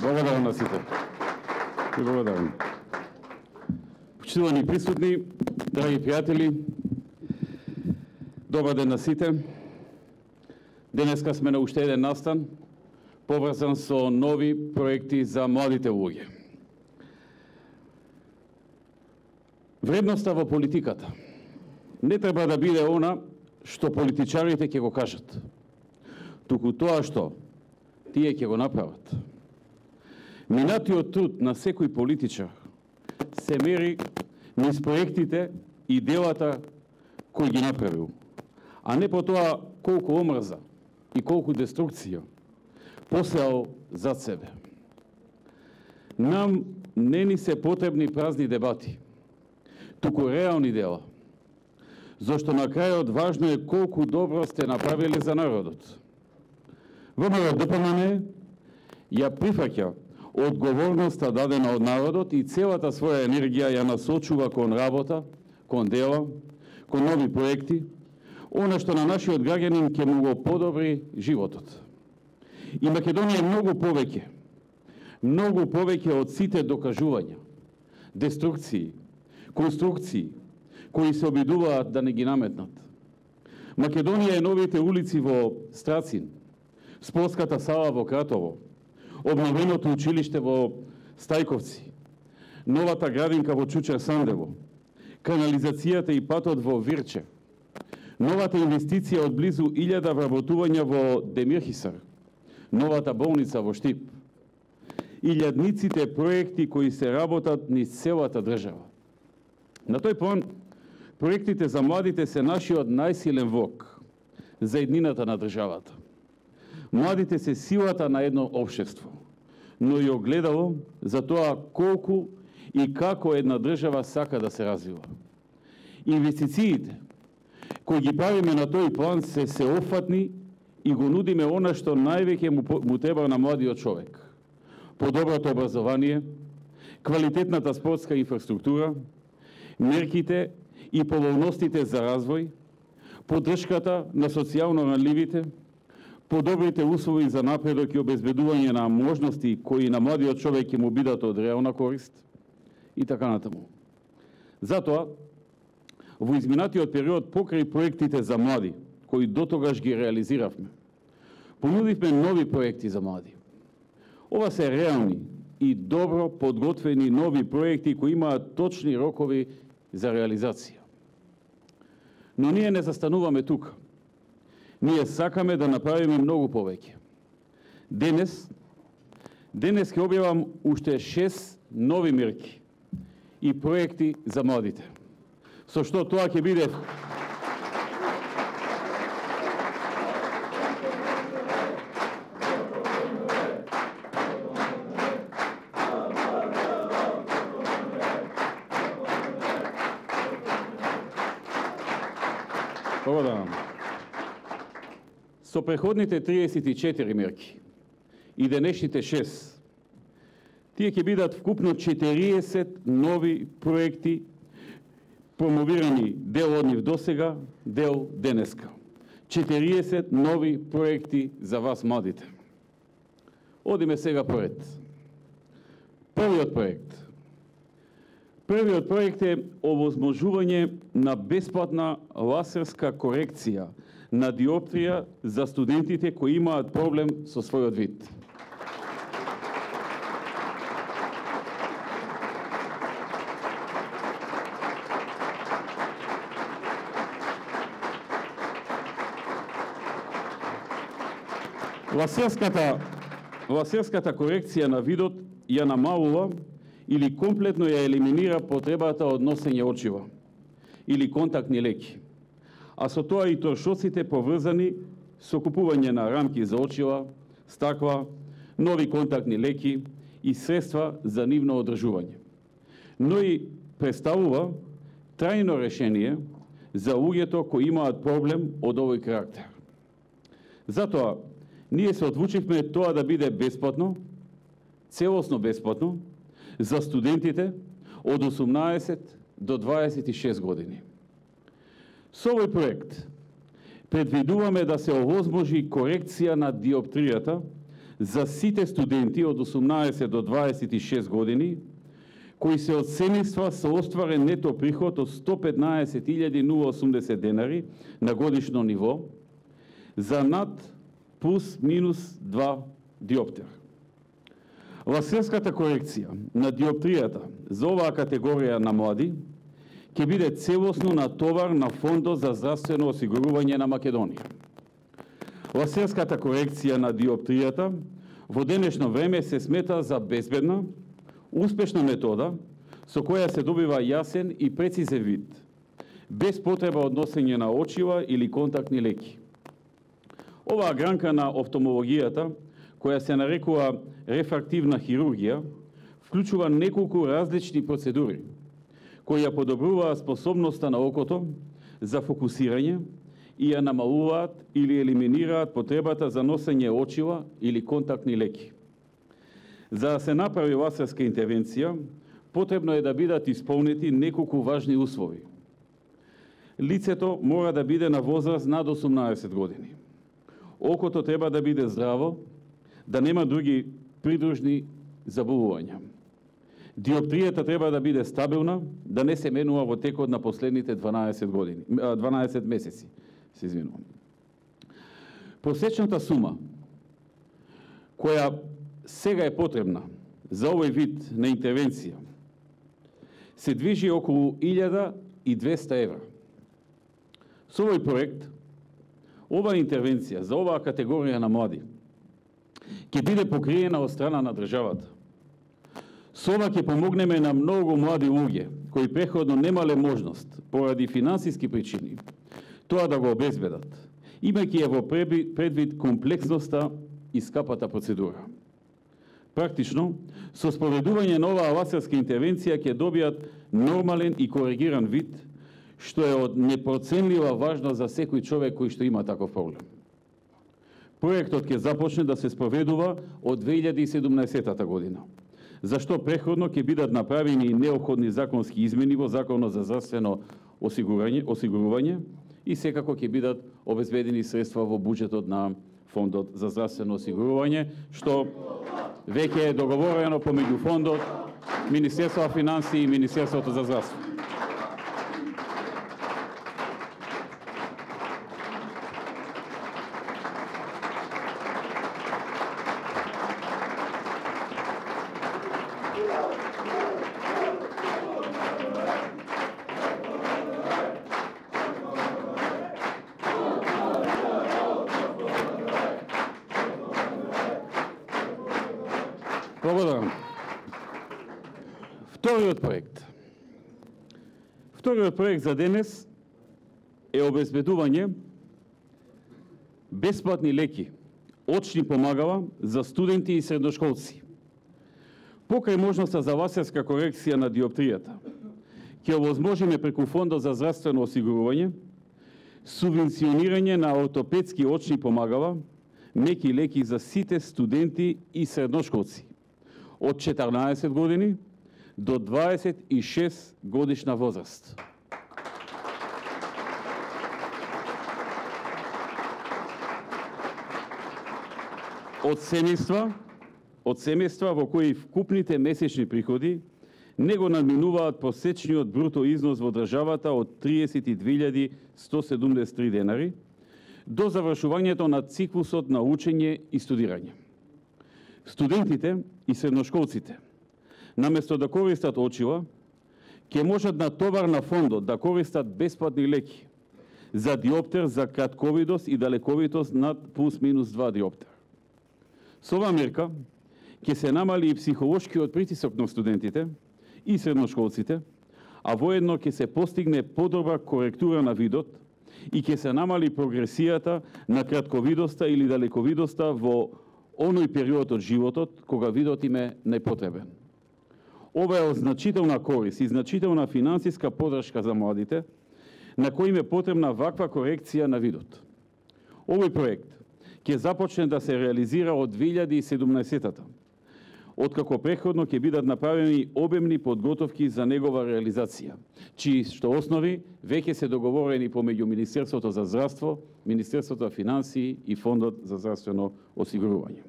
Благодарам на сите. Благодарам. Почитувани присутни, драги пријатели, добар ден на сите. Денеска сме на уште еден настан, поврзан со нови проекти за младите луѓе. Вредноста во политиката не треба да биде она што политичарите ќе го кажат, туку тоа што тие ќе го направат. Минатиот труд на секој политичар се мери низ проектите и делата кои ги направил, а не по тоа колку омрза и колку деструкција посеал зад себе. Нам не ни се потребни празни дебати, туку реални дела, зашто на крајот важно е колку добро сте направили за народот. ВМРО-ДПМНЕ ја прифаќа одговорноста дадена од народот и целата своја енергија ја насочува кон работа, кон дела, кон нови проекти, она што на нашиот граѓанин ќе му го подобри животот. И Македонија е многу повеќе од сите докажувања, деструкции, конструкции, кои се обидуваат да не ги наметнат. Македонија е новите улици во Страцин, спортската сала во Кратово, обновеното училиште во Стајковци, новата градинка во Чучер Сандево, канализацијата и патот во Вирче, новата инвестиција од близу 1000 вработувања во Демирхисар, новата болница во Штип, илјадниците проекти кои се работат низ целата држава. На тој план, проектите за младите се нашиот најсилен влог за еднината на државата. Младите се силата на едно општество, но и огледало за тоа колку и како една држава сака да се развива. Инвестициите кои ги правиме на тој план се сеопфатни и го нудиме она што највеќе му треба на младиот човек. Подоброто образование, квалитетната спортска инфраструктура, мерките и поволностите за развој, поддршката на социјално ранливите, подобрите услови за напредок и обезбедување на можности кои на младиот човек ќе му бидат од реална корист и така натаму. Затоа, во изминатиот период покрај проектите за млади, кои дотогаш ги реализиравме, понудивме нови проекти за млади. Ова се реални и добро подготвени нови проекти кои имаат точни рокови за реализација. Но ние не застануваме тука. Ние сакаме да направиме многу повеќе. Денес ќе објавам уште 6 нови мерки и проекти за младите. Со што тоа ќе биде со преходните 34 мерки и денешните 6, тие ќе бидат вкупно 40 нови проекти, промовирани дел од нив досега, дел денеска. 40 нови проекти за вас младите. Одиме сега поред. Првиот проект е овозможување на бесплатна лазерска корекција на диоптрија за студентите кои имаат проблем со својот вид. Лазерската корекција на видот ја намалува или комплетно ја елиминира потребата од носење очила или контактни леки, а со тоа и трошоците поврзани со купување на рамки за очила, стакла, нови контактни леки и средства за нивно одржување. Но и представува трајно решение за луѓето кои имаат проблем од овој карактер. Затоа, ние се одлучивме тоа да биде бесплатно, целосно бесплатно, за студентите од 18 до 26 години. Со овој проект предвидуваме да се овозможи корекција на диоптријата за сите студенти од 18 до 26 години, кои се од семејства со остварен нето приход од 115.080 денари на годишно ниво за над плюс минус 2 диоптер. Ласерската корекција на диоптријата за оваа категорија на млади ќе биде целосно на товар на Фондот за здравствено осигурување на Македонија. Ласерската корекција на диоптријата во денешно време се смета за безбедна, успешна метода со која се добива јасен и прецизен вид, без потреба од носење на очила или контактни леки. Оваа гранка на офталмологијата, која се нарекува рефрактивна хирургија, вклучува неколку различни процедури, кои ја подобруваат способноста на окото за фокусирање и ја намалуваат или елиминираат потребата за носење очила или контактни леки. За да се направи ласерска интервенција, потребно е да бидат исполнети неколку важни услови. Лицето мора да биде на возраст над 18 години. Окото треба да биде здраво, да нема други придружни заболувања. Диоптријата треба да биде стабилна, да не се менува во текот на последните 12 месеци. Се извинувам. Просечната сума која сега е потребна за овој вид на интервенција се движи околу 1.200 евра. Со овој проект, оваа интервенција за оваа категорија на млади ќе биде покриена од страна на државата. Со ова ќе помогнеме на многу млади луѓе кои преходно немале можност поради финансиски причини тоа да го обезбедат, имајќи ја во предвид комплексноста и скапата процедура. Практично, со спроведување на оваа ласерска интервенција ќе добијат нормален и коригиран вид, што е од непроценлива важност за секој човек кој што има таков проблем. Проектот ќе започне да се спроведува од 2017 година, зашто преходно ќе бидат направени неопходни законски измени во Законот за здравствено осигурување и секако ќе бидат обезбедени средства во буџетот на Фондот за здравствено осигурување, што веќе е договорено помеѓу Фондот, Министерството на финансии и Министерството за здравство. Благодарам. Вториот проект за денес е обезбедување бесплатни леки, очни помагала за студенти и средношколци. Покрај можноста за ласерска корекција на диоптријата, ќе овозможиме преку Фондот за здравствено осигурување субвенционирање на ортопедски очни помагала, меки леки за сите студенти и средношколци од 14 години до 26 годишна возраст. Од семејства во кои вкупните месечни приходи не го надминуваат просечниот бруто износ во државата од 32.173 денари до завршувањето на циклусот на учење и студирање. Студентите и средношколците, наместо да користат очила, ќе можат на товар на Фондот да користат бесплатни леки за диоптер за кратковидост и далековидост над плюс минус 2 диоптер. Со оваа мерка ќе се намали и психолошкиот притисок на студентите и средношколците, а воедно ќе се постигне подобра коректура на видот и ќе се намали прогресијата на кратковидоста или далековидоста во оној период од животот кога видот им е непотребен. Ова е значителна корист и значителна финансиска поддршка за младите, на кои им е потребна ваква корекција на видот. Овој проект ќе започне да се реализира од 2017-та, откако преходно ќе бидат направени обемни подготовки за негова реализација, чии што основи веќе се договорени помеѓу Министерството за здравство, Министерството за финансии и Фондот за здравствено осигурување.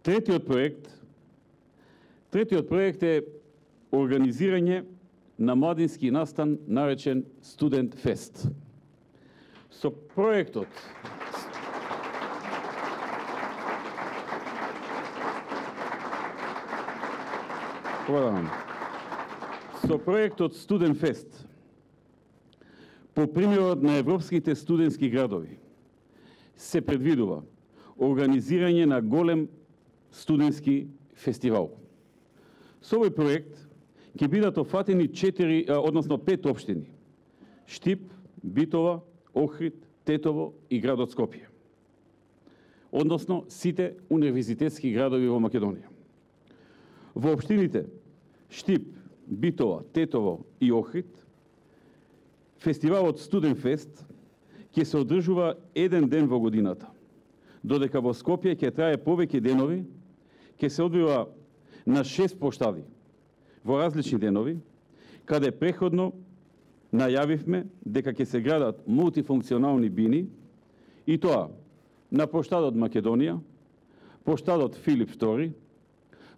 Третиот проект е организирање на младински настан наречен Студент Фест. Со проектот Студент Фест, по примерот на европските студентски градови, се предвидува организирање на голем студентски фестивал. Со овој проект ќе бидат офатени 5 општини: Штип, Битола, Охрид, Тетово и градот Скопје. Односно сите универзитетски градови во Македонија. Во општините Штип, Битола, Тетово и Охрид фестивалот Студент Фест ќе се одржува еден ден во годината, додека во Скопје ќе трае повеќе денови, ќе се одвива на 6 площади во различни денови, каде преходно најавивме дека ќе се градат мултифункционални бини, и тоа на площадот Македонија, площадот Филип II,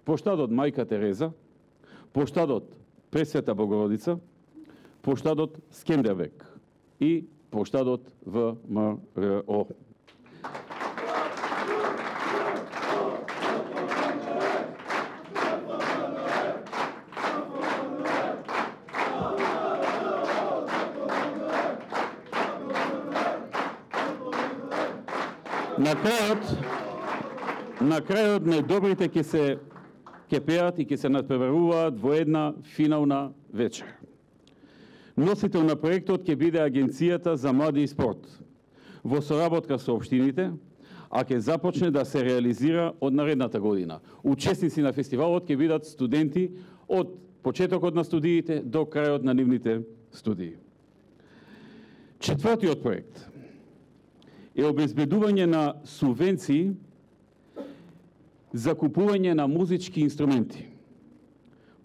площадот Мајка Тереза, площадот Пресвета Богородица, площадот Скендербек и площадот ВМРО. На крајот најдобрите ќе пеат и ќе се надпреваруваат во една финална вечер. Носител на проектот ќе биде Агенцијата за млади и спорт во соработка со општините, а ќе започне да се реализира од наредната година. Учесници на фестивалот ќе бидат студенти од почетокот на студиите до крајот на нивните студии. Четвртиот проект е обезбедување на субвенции за купување на музички инструменти.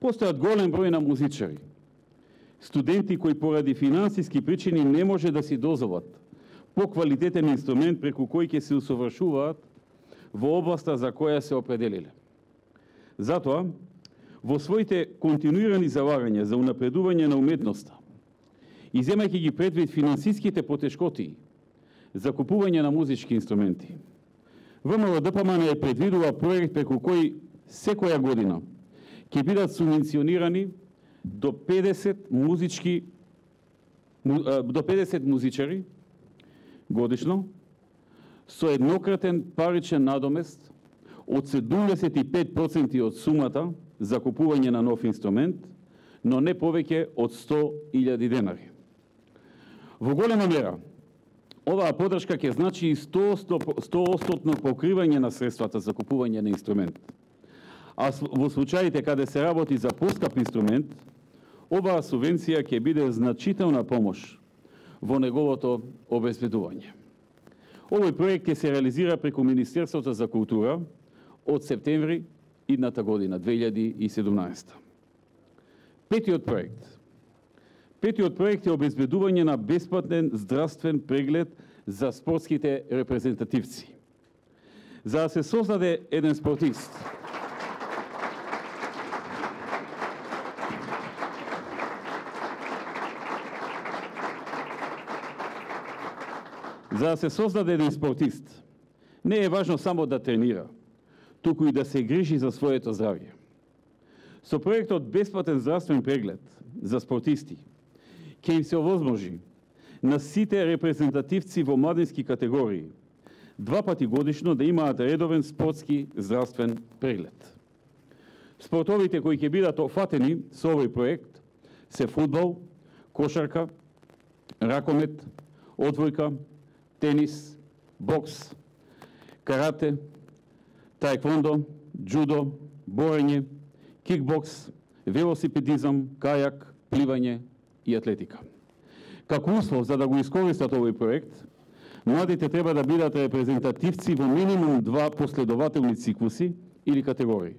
Постојат голем број на музичари, студенти кои поради финансиски причини не може да си дозволат поквалитетен инструмент преку кој ќе се усовршуваат во областа за која се определиле. Затоа, во своите континуирани залагања за унапредување на уметноста и земајќи ги предвид финансиските потешкоти за купување на музички инструменти, ВМРО-ДПМН е предвидува проект преку кој секоја година ќе бидат субвенционирани до 50 музичари годишно со еднократен паричен надомест од 75% од сумата за купување на нов инструмент, но не повеќе од 100.000 денари. Во голема мера, оваа поддршка ќе значи и 100% покривање на средствата за купување на инструмент. А во случаите каде се работи за поскап инструмент, оваа субвенција ќе биде значителна помош во неговото обезбедување. Овој проект ќе се реализира преку Министерството за култура од септември идната година, 2017. Петиот проект е обезбедување на бесплатен здравствен преглед за спортските репрезентативци. За да се создаде еден спортист не е важно само да тренира, туку и да се грижи за своето здравје. Со проектот бесплатен здравствен преглед за спортисти ќе им се овозможи на сите репрезентативци во младински категории 2 пати годишно да имаат редовен спортски здравствен преглед. Спортовите кои ќе бидат офатени со овој проект се фудбал, кошарка, ракомет, одбојка, тенис, бокс, карате, таеквондо, џудо, борење, кикбокс, велосипедизам, кајак, пливање и атлетика. Како услов за да го искористат овој проект, младите треба да бидат репрезентативци во минимум 2 последователни циклуси или категории.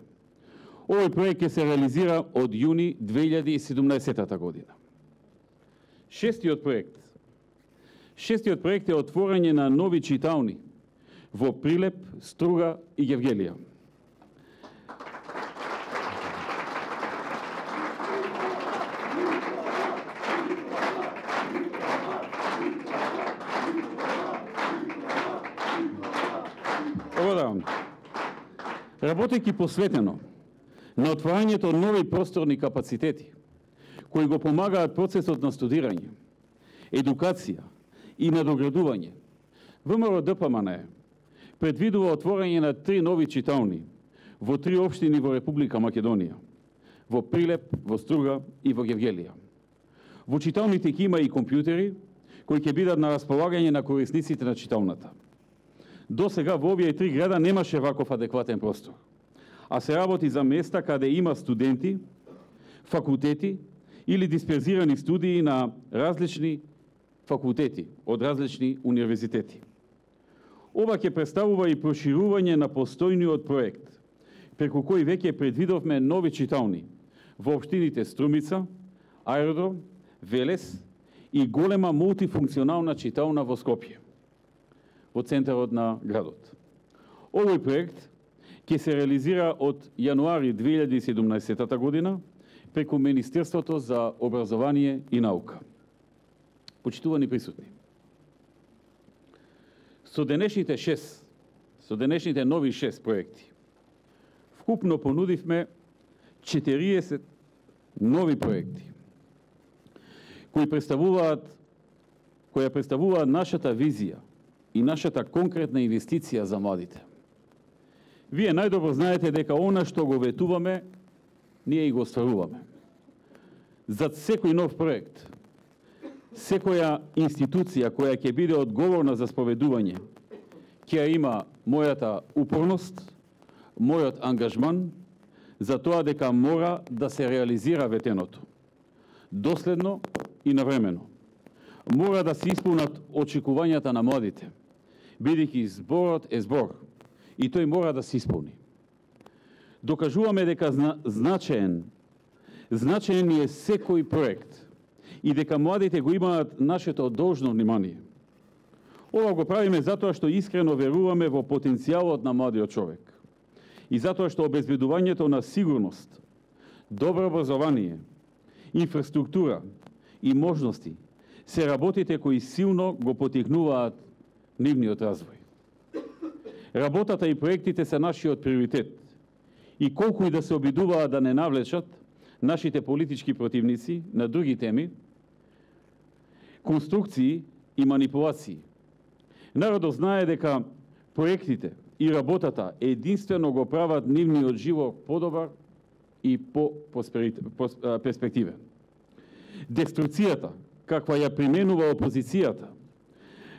Овој проект ќе се реализира од јуни 2017 година. Шестиот проект е отворање на нови читални во Прилеп, Струга и Гевгелија. Работејќи посветено на отварањето нови просторни капацитети, кои го помагаат процесот на студирање, едукација и надоградување, ВМРО-ДПМНЕ предвидува отворање на 3 нови читални во 3 општини во Република Македонија, во Прилеп, во Струга и во Гевгелија. Во читалните ќе има и компјутери, кои ќе бидат на располагање на корисниците на читалната. До сега во овие 3 града немаше ваков адекватен простор, а се работи за места каде има студенти, факултети или дисперзирани студии на различни факултети од различни универзитети. Ова ќе представува и проширување на постојниот проект, преку кој веќе предвидовме нови читални во општините Струмица, Аеродром, Велес и голема мултифункционална читална во Скопје, во центарот на градот. Овој проект ќе се реализира од јануари 2017 година преку Министерството за образование и наука. Почитувани присутни, со денешните нови 6 проекти, вкупно понудивме 40 нови проекти, кои представуваат нашата визија и нашата конкретна инвестиција за младите. Вие најдобро знаете дека она што го ветуваме, ние и го остваруваме. Зад секој нов проект, секоја институција која ќе биде одговорна за спроведување, ќе има мојата упорност, мојот ангажман за тоа дека мора да се реализира ветеното. Доследно и навремено. Мора да се исполнат очекувањата на младите, бидејќи зборот е збор и тој мора да се исполни. Докажуваме дека значаен е секој проект и дека младите го имаат нашето должно внимание. Ова го правиме затоа што искрено веруваме во потенцијалот на младиот човек и затоа што обезбедувањето на сигурност, добро образование, инфраструктура и можности се работите кои силно го потикнуваат нивниот развој. Работата и проектите се нашиот приоритет и колку и да се обидуваат да не навлечат нашите политички противници на други теми, конструкции и манипулации. Народот знае дека проектите и работата единствено го прават нивниот живот подобар и перспективен. Деструкцијата, каква ја применува опозицијата,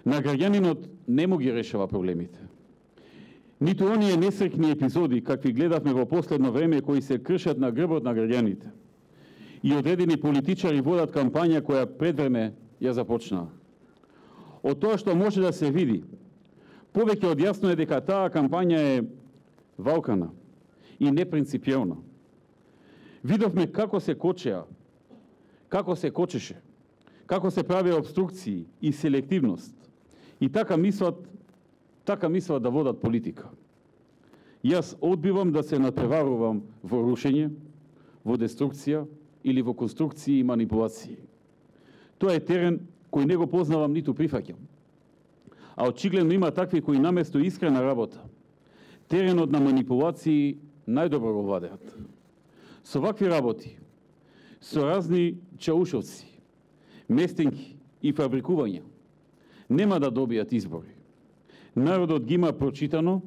на граѓанинот не му ги решава проблемите. Ниту оние несреќни епизоди, какви гледавме во последно време, кои се кршат на грбот на граѓаните. И одредени политичари водат кампања која пред време ја започнаа. Од тоа што може да се види, повеќе од јасно е дека таа кампања е валкана и непринципиелна. Видовме како се кочеше, како се прави обструкции и селективност, и така мислат да водат политика. Јас одбивам да се натпреварувам во рушење, во деструкција или во конструкции и манипулации. Тоа е терен кој не го познавам ниту прифаќам. А очигледно има такви кои наместо искрена работа, теренот на манипулации најдобро го владеат. Со вакви работи, со разни чаушовци, местенки и фабрикувања, нема да добијат избори. Народот ги има прочитано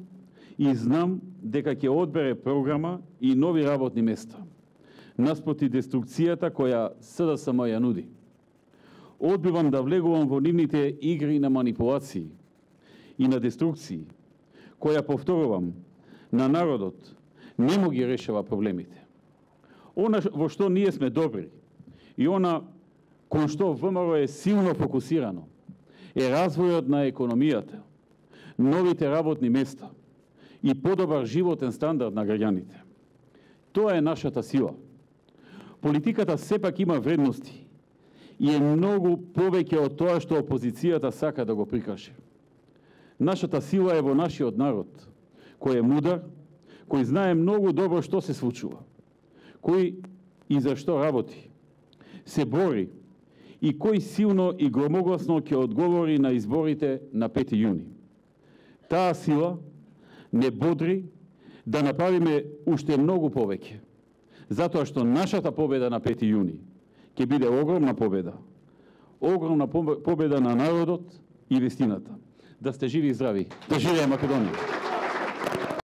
и знам дека ќе одбере програма и нови работни места, наспроти деструкцијата која СДСМ ја нуди. Одбивам да влегувам во нивните игри на манипулации и на деструкции, која, повторувам, на народот не му ги решава проблемите. Она во што ние сме добри и она кон што ВМРО е силно фокусирано е развојот на економијата, новите работни места и подобар животен стандард на граѓаните. Тоа е нашата сила. Политиката сепак има вредности и е многу повеќе од тоа што опозицијата сака да го прикаже. Нашата сила е во нашиот народ, кој е мудар, кој знае многу добро што се случува, кој и за што работи, се бори и кој силно и громогласно ќе одговори на изборите на 5 јуни. Таа сила не бодри, да направиме уште многу повеќе. Затоа што нашата победа на 5 јуни ќе биде огромна победа. Огромна победа на народот и вистината. Да сте живи и здрави. Да живее Македонија!